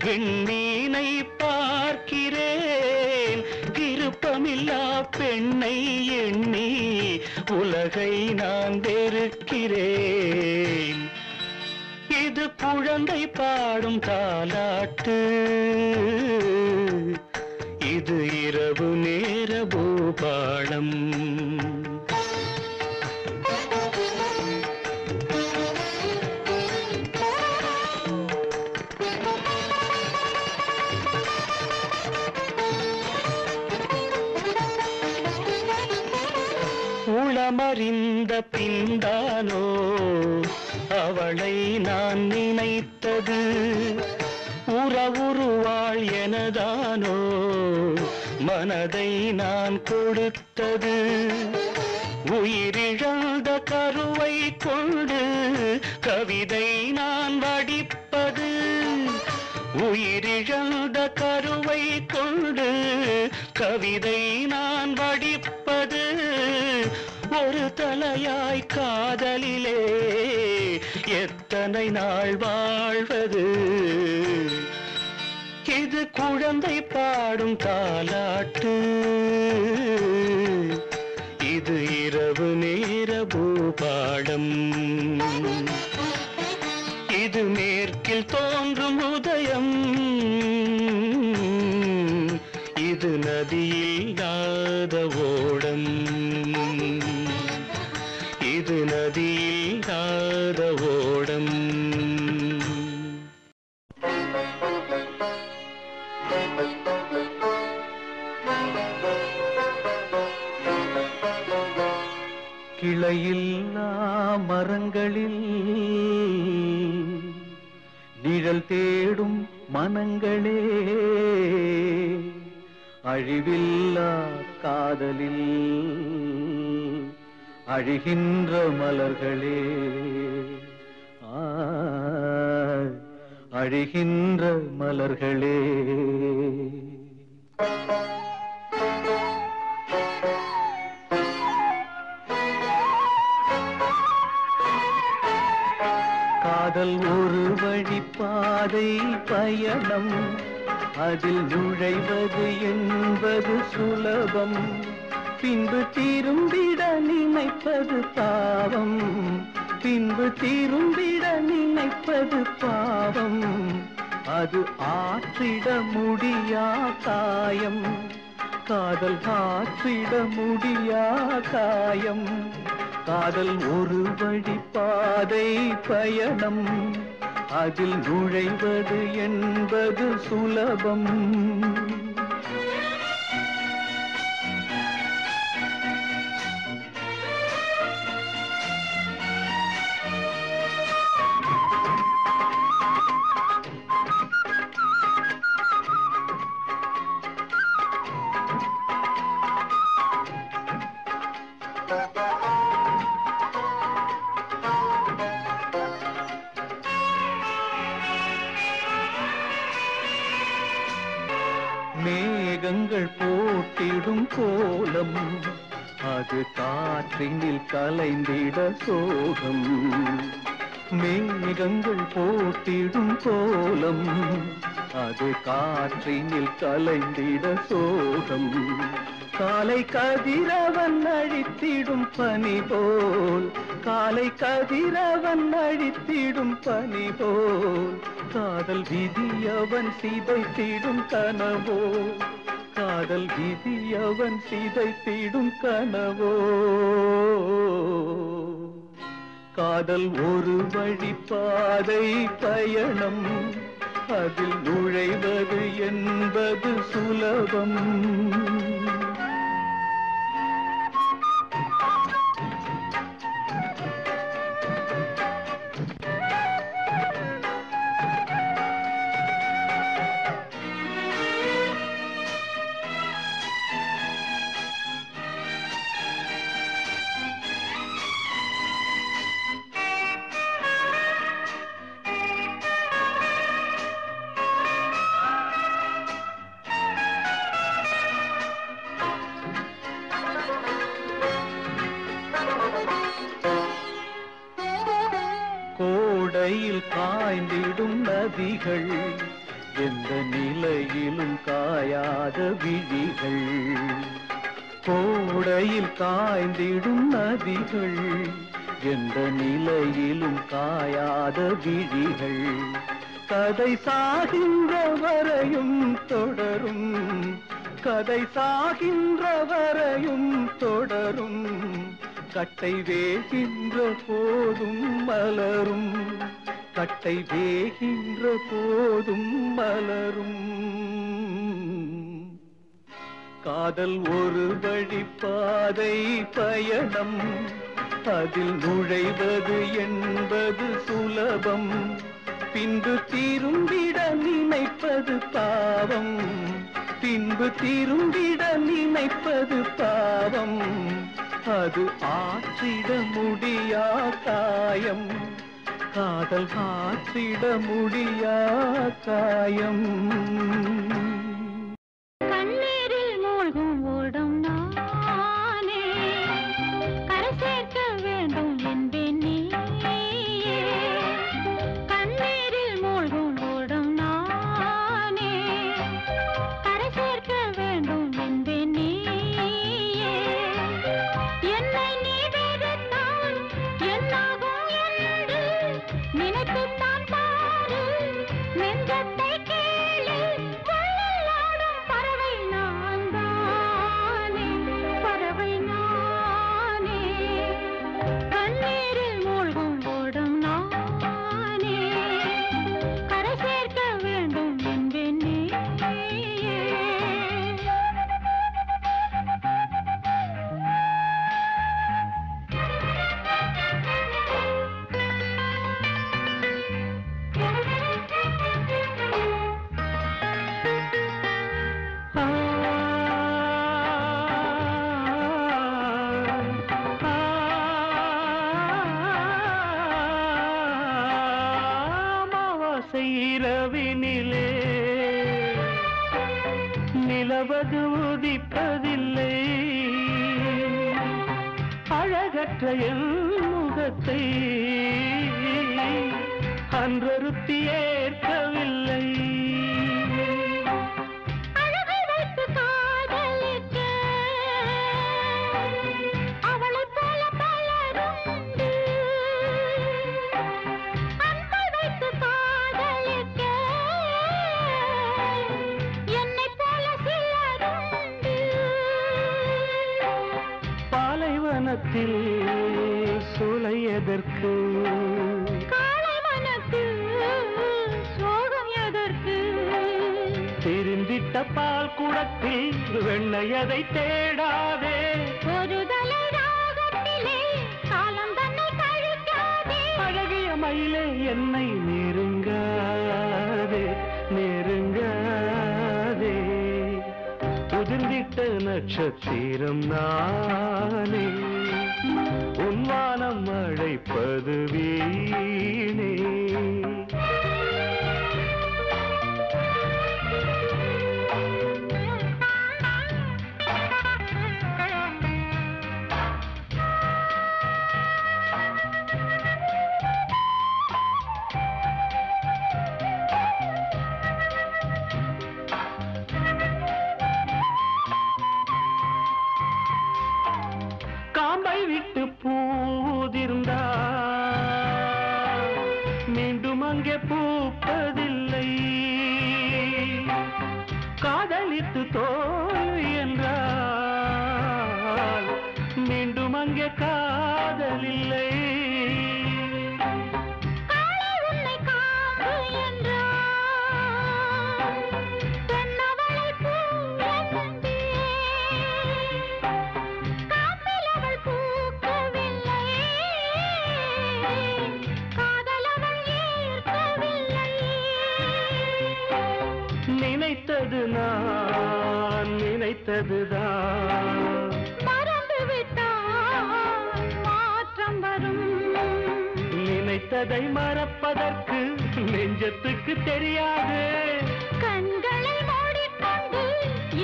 விண்மீனை பார்க்கிறேன். விருப்பமில்லா பெண்ணை எண்ணி உலகை நான் வெறுக்கிறேன். இது குழந்தை பாடும் தாலாட்டு. இது இரவு நேர பூபாளம். உளமறிந்த பின்தானோ அவளை நான் நினைத்தது. உறவுருவாள் எனதானோ மனதை நான் கொடுத்தது. உயிரிழந்த கருவை கொண்டு கவிதை நான் வடிப்பது. உயிரிழந்த கருவை கொண்டு கவிதை நான் வடிப்பது ஒரு தலையாய் காதலிலே எத்தனை நாள் வாழ்வது இது குழந்தை பாடும் தாலாட்டு இது இரவு நேர பூபாடம் இது மேற்கில் தோன்றும் உதயம் இது நதியில்லாத ஓடம் இது நதியில்லாத ஓடம் கிளையில்லா மரங்களில் நிழல் தேடும் மனங்களே அழிவில்லா காதலில் அழிகின்ற மலர்களே அழிகின்ற மலர்களே காதல் ஒரு வழிப்பாதை பயணம் அதில் நுழைவது என்பது சுலபம் பின்பு திரும்பிட நினைப்பது பாவம் பின்பு திரும்பிட நினைப்பது பாவம் அது ஆற்றிட முடியா காயம் காதல் ஆற்றிட முடியா காயம் காதல் ஒரு வழிப்பாதை பயணம் அதில் நுழைவது என்பது சுலபம் மேகங்கள் போட்டிடும் கோலம் அது காற்றினில் கலைந்திட சோகம் மேகங்கள் போட்டிடும் கோலம் அது காற்றினில் கலைந்திட சோகம் காலை கதிரவன் அழித்திடும் பனி போல் காலை கதிரவன் அழித்திடும் பனி போல் காதல் விதியவன் சிதைத்திடும் கனவோ காதல் விதியவன் சிதைத்திடும் கனவோ காதல் ஒரு வழிப்பாதை பயணம் அதில் நுழைவது என்பது சுலபம் கோடையில் காய்ந்திடும் நதிகள் எந்த நிலையிலும் காயாத விழிகள் கோடையில் காய்ந்திடும் நதிகள் எந்த நிலையிலும் காயாத விழிகள் கதை சாகின்ற வரையும் தொடரும் கதை சாகின்ற வரையும் தொடரும் கட்டை வேகின்ற போதும் மலரும் கட்டை வேகின்ற போதும் மலரும் காதல் ஒரு வழிப்பாதை பயணம் அதில் நுழைவது என்பது சுலபம் பின்பு திரும்பிட நினைப்பது பாவம் பின்பு திரும்பிட நினைப்பது பாவம் அது ஆற்றிட முடியா காயம் காதல் ஆற்றிட முடியா காயம் இரவினிலே நிலவது உதிப்பதில்லை அழகற்ற என் முகத்தை அன்றொருத்தி ஏற்கவில்லை பாலைவனத்தில் சோலை எதற்கு சோகம் எதற்கு தெரிந்திட்ட பால் குடத்தில் வெண்ணையதை தேடாதே ஒரு தலை ராகத்திலே காலம் தன்னை கழிக்காதே அழகிய மயிலே என்னை நெருங்காதே நெருங்காதே உதிர்ந்திட்ட நட்சத்திரம் நானே உன்வானம் அழைப்பது வீணே காம்பை விட்டு பூதிர்ந்தா மீண்டும் அங்கே பூப்பதில்லை காதலித்து தோல்வி என்றால் மீண்டும் அங்கே காதலில்லை நினைத்தது நான் நினைத்ததுதான் மறந்துவிட்டால் மாற்றம் வரும் நினைத்ததை மறப்பதற்கு நெஞ்சத்துக்கு தெரியாது கண்களை மூடிக்கொண்டு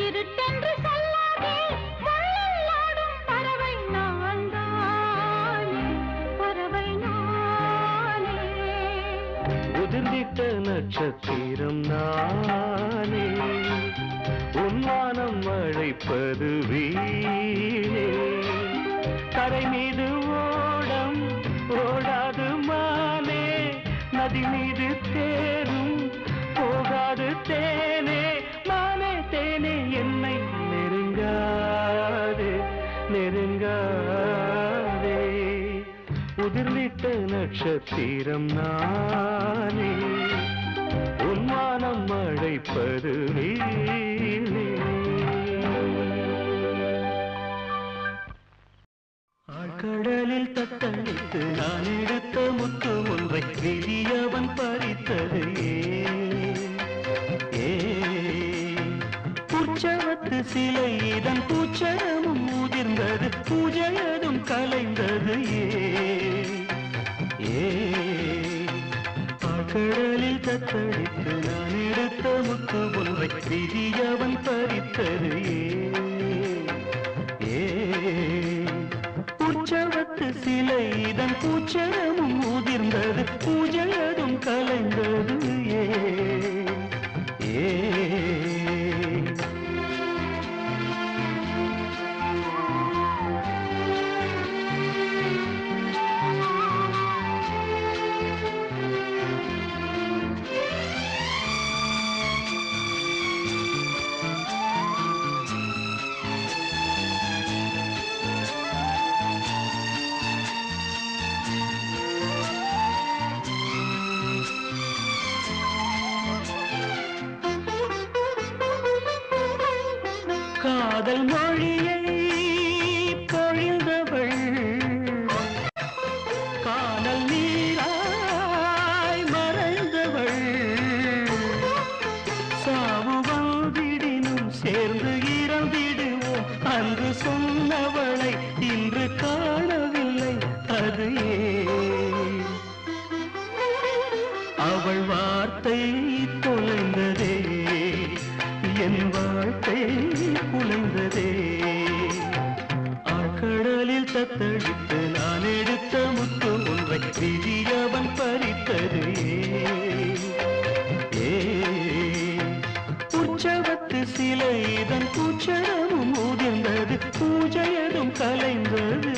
இருட்டென்று சொல்லாதே முள்ளாடும் பறவை நான் தானே பறவை நானே உதிர்ந்திட்ட நட்சத்திரம் நானே உன்வானம் அழைப்பது வீணே கரை மீது ஓடம் ஓடாது மானே நதி மீது தேரும் போகாது தேனே மானே தேனே என்னை நெருங்காதே நெருங்காதே உதிர்ந்திட்ட நட்சத்திரம் நானே உன்வானம் அழைப்பது வீணே ஆழ்கடலில் தத்தளித்து நான் எடுத்த முத்து ஒன்றை விதியவன் பறித்தது உற்சவத்து சிலை இதன் பூச்சரமும் முதிர்ந்தது பூஜையதும் கலைந்தது கடலில் தத்தளித்து நான் எடுத்த முத்து ஒன்றை விதியவன் பறித்தது உற்சவத்து சிலை இதன் பூச்சரமும் முதிர்ந்தது பூஜையதும் கலைந்தது காதல் மொழியை பொழிந்தவள் காதல் நீராய் மறைந்தவள் சாவு வந்திடினும் சேர்ந்து இறந்திடுவோம் அன்று சொன்னவளை இன்று காணவில்லை அது அவள் வார்த்தை வாழ்க்கை குலைந்ததே ஆழ்கடலில் தத்தளித்து நான் எடுத்த முத்து ஒன்றை விதியவன் பறித்தது உற்சவத்து சிலை இதன் பூச்சரமும் உதிர்ந்தது பூஜையதும் கலைந்தது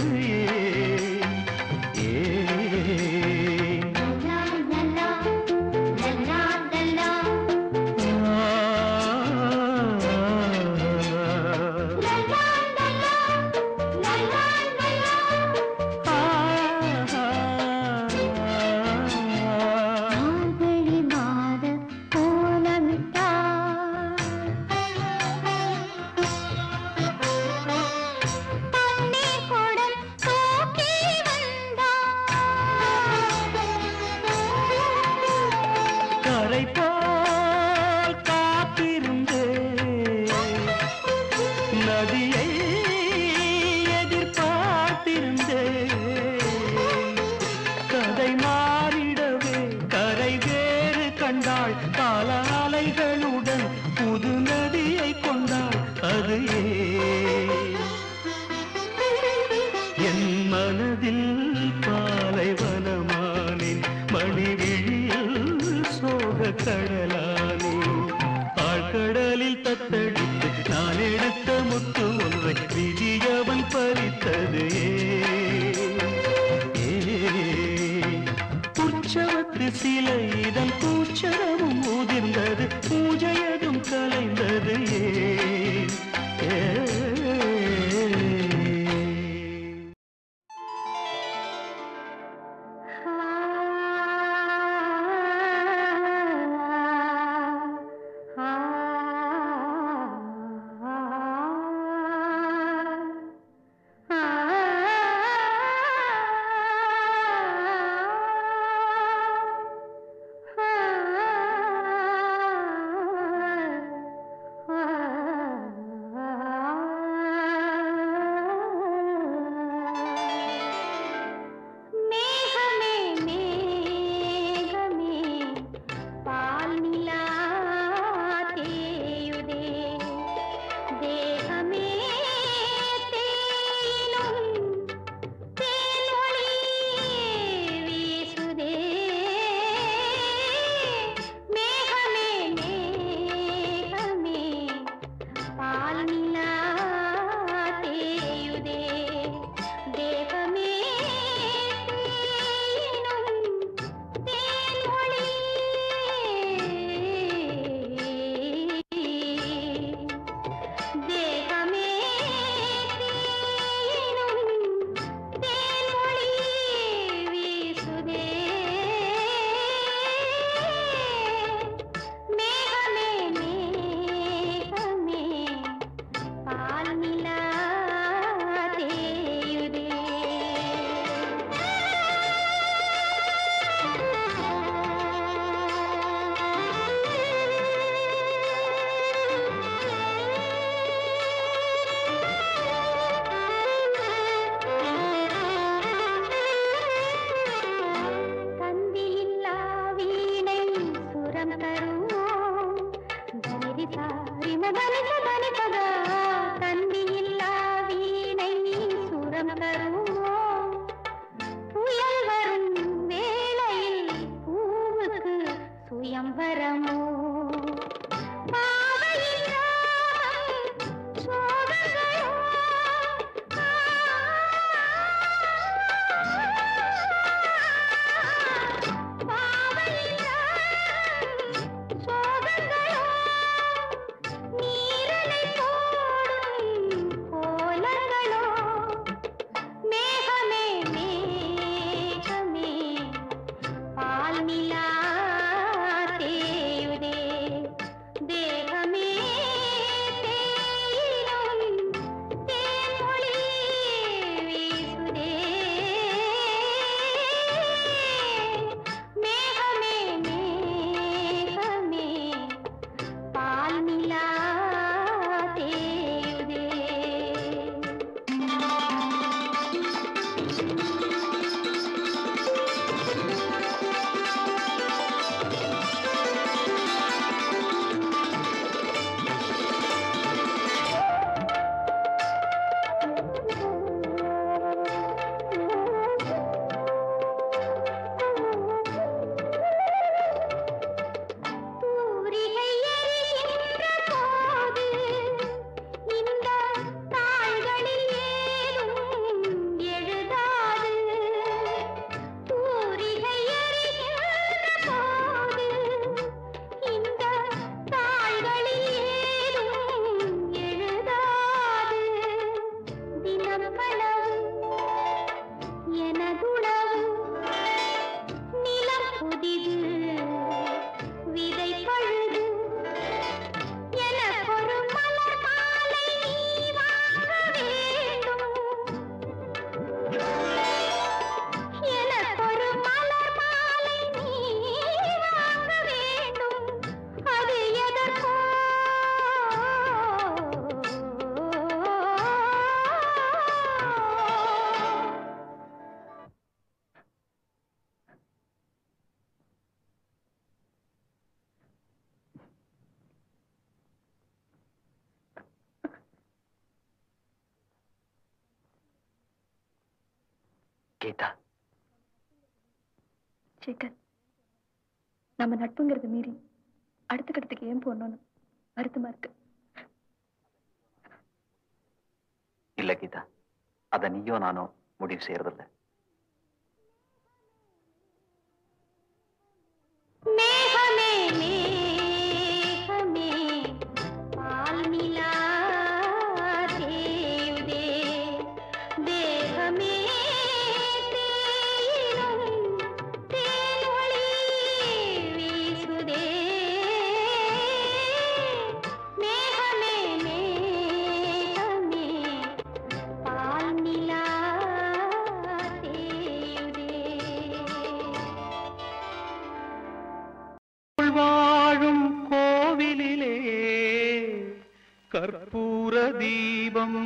கடலானே ஆழ்கடலில் தத்தளித்து நான் எடுத்த முத்து ஒன்றை விதியவன் பறித்தது உற்சவத்து சிலை இதன் பூச்சரமும் உதிர்ந்தது பூஜையதும் கலைந்தது நீர கீதா, சேகர், நம்ம நட்புங்கிறத மீறி அடுத்த கட்டத்துக்கு ஏன் போனோம்னு வருத்தமா இருக்கு. இல்ல கீதா, அத நீயோ நானோ முடிவு செய்யறதில்ல. மேகமே மேகமே பால் நிலா தேயுதே தேகமே தேயிலும் தேனொளி வீசுதே மேகமே மேகமே பால் நிலா தேயுதே வாழும் கோவிலிலே கற்பூர தீபம்,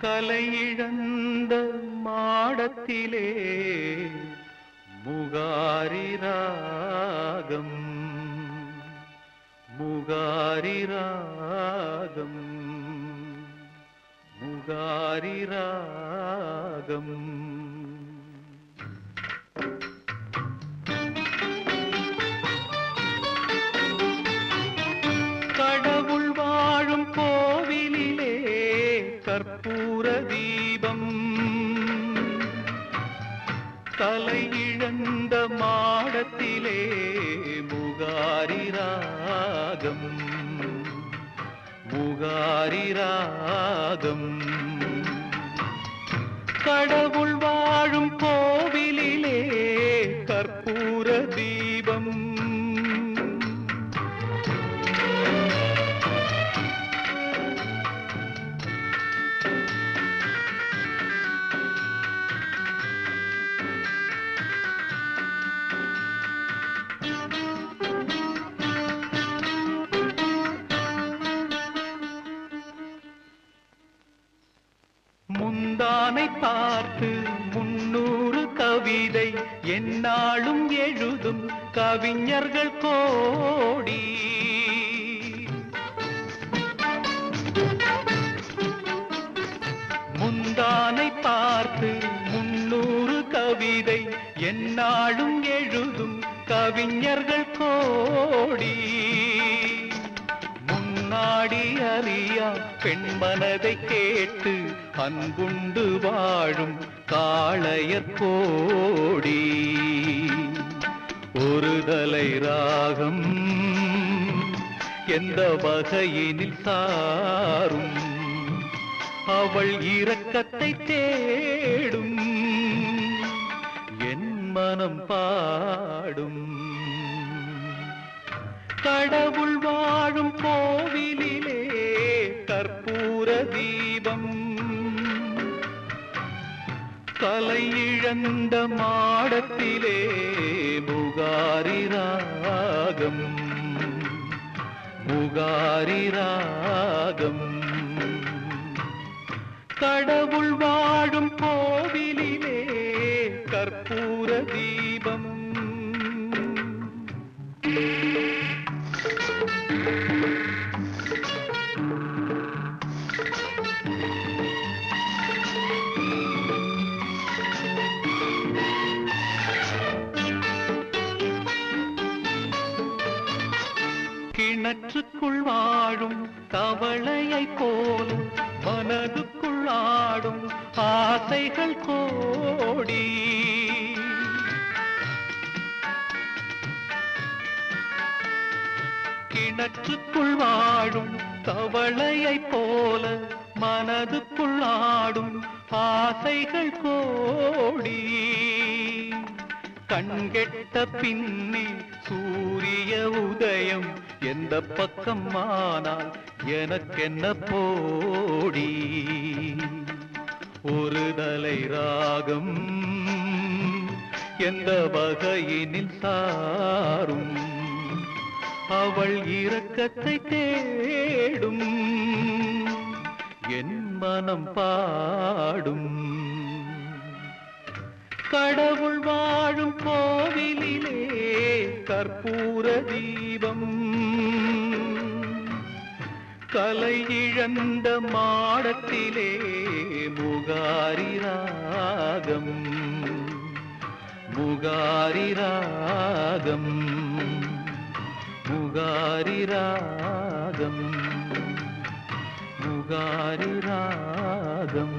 கலையிழந்த மாடத்திலே முகாரி ராகம், முகாரி ராகம், முகாரி ராகம். கடவுள் வாழும் கோவிலிலே கற்பூர தீபம், தலையிழந்த மாடத்திலே முகாரி ராகம், முகாரி ராகம். கடவுள் வாழும் கோவிலிலே கற்பூர தீபம், முந்தானை பார்த்து 300 கவிதை எந்நாளும் எழுதும் கவிஞர்கள் கோடி. முந்தானை பார்த்து 300 கவிதை எந்நாளும் எழுதும் கவிஞர்கள் கோடி. முன்னாடி அறியா பெண் மனதை கேட்டு அன்புண்டு வாழும் காளையர் கோடி. ஒரு தலை ராகம் எந்த வகையினில் சாரும், அவள் இரக்கத்தை தேடும் என் மனம் பாடும். கடவுள் வாழும் கோவிலிலே கற்பூர தீபம், கலையிழந்த மாடத்திலே முகாரி ராகம், முகாரி ராகம். கடவுள் வாழும் கோவிலிலே கற்பூர தீபம். கிணற்றுக்குள் வாழும் தவளையை போல மனதுக்குள் ஆடும் ஆசைகள் கோடி. கிணற்றுக்குள் வாழும் தவளையை போல மனதுக்குள் ஆடும் ஆசைகள் கோடி. கண்கெட்ட பின்னே சூரிய உதயம் எந்த பக்கம் ஆனால் எனக்கென்ன போடி. ஒரு தலை ராகம் எந்த வகையினில் சாரும், அவள் இரக்கத்தை தேடும் என் மனம் பாடும். கடவுள் வாழும் கோவிலிலே கற்பூர தீபம், கலை இழந்த மாடத்திலே முகாரி ராகம் முகாரி ராகம் முகாரி ராகம் முகாரி ராகம்